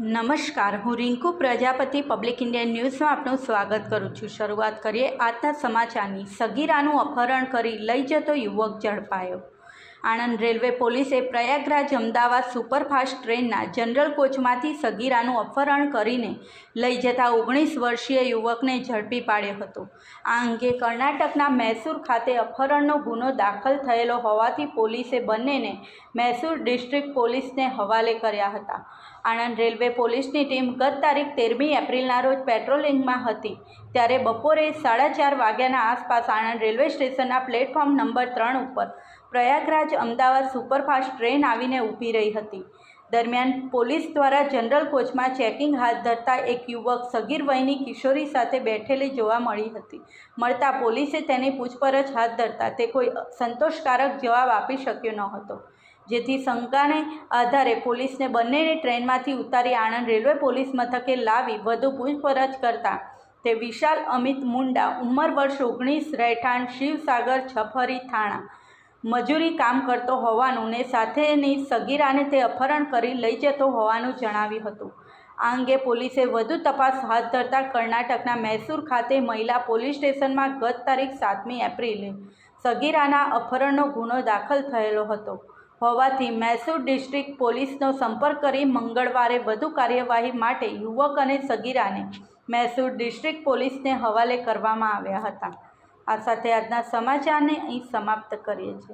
નમસ્કાર, હું Rinku Prajapati public Indian ન્યૂઝમાં આપનું સ્વાગત કરું છું। શરૂઆત કરીએ આજના સમાચારની। સગીરાનું અપહરણ કરી લઈ જતો યુવક ઝડપાયો। આણંદ રેલવે પોલીસે પ્રયાગરાજ અમદાવાદ સુપરફાસ્ટ ટ્રેનના જનરલ કોચમાંથી સગીરાનું અપહરણ કરીને લઈ જતા 19 વર્ષીય યુવકને ઝડપી પાડ્યો હતો। આ અંગે કર્ણાટકના મૈસૂર ખાતે અપહરણનો ગુનો દાખલ થયેલો હોવાથી પોલીસે બંનેને મૈસૂર ડિસ્ટ્રિક્ટ પોલીસને હવાલે કર્યા હતા। આણંદ રેલવે પોલીસની ટીમ ગત તારીખ 13મી એપ્રિલના રોજ પેટ્રોલિંગમાં હતી ત્યારે બપોરે 4:30 વાગ્યાના આસપાસ આણંદ રેલવે સ્ટેશનના પ્લેટફોર્મ નંબર 3 ઉપર પ્રયાગરાજ અમદાવાદ સુપરફાસ્ટ ટ્રેન આવીને ઊભી રહી હતી। દરમિયાન પોલીસ દ્વારા જનરલ કોચમાં ચેકિંગ હાથ ધરતા એક યુવક સગીર વયની કિશોરી સાથે બેઠેલી જોવા મળી હતી। મળતા પોલીસે તેની પૂછપરછ હાથ ધરતા તે કોઈ સંતોષકારક જવાબ આપી શક્યો ન હતો, જેથી શંકાને આધારે પોલીસને બંનેને ટ્રેનમાંથી ઉતારી આણંદ રેલવે પોલીસ મથકે લાવી વધુ પૂછપરછ કરતા તે વિશાલ અમિત મુંડા, ઉંમર વર્ષ 19, રહેઠાણ શિવસાગર છપરી થાણા, મજૂરી કામ કરતો હોવાનું ને સાથેની સગીરાને તે અપહરણ કરી લઈ જતો હોવાનું જણાવ્યું હતું। આ અંગે પોલીસે વધુ તપાસ હાથ ધરતા કર્ણાટકના મૈસૂર ખાતે મહિલા પોલીસ સ્ટેશનમાં ગત તારીખ 7મી એપ્રિલે સગીરાના અપહરણનો ગુનો દાખલ થયેલો હતો હોવાથી મૈસૂર ડિસ્ટ્રિક્ટ પોલીસનો સંપર્ક કરી મંગળવારે વધુ કાર્યવાહી માટે યુવક અને સગીરાને મૈસૂર ડિસ્ટ્રિક્ટ પોલીસને હવાલે કરવામાં આવ્યા હતા। આ સાથે આજના સમાચારને અહીં સમાપ્ત કરીએ છીએ।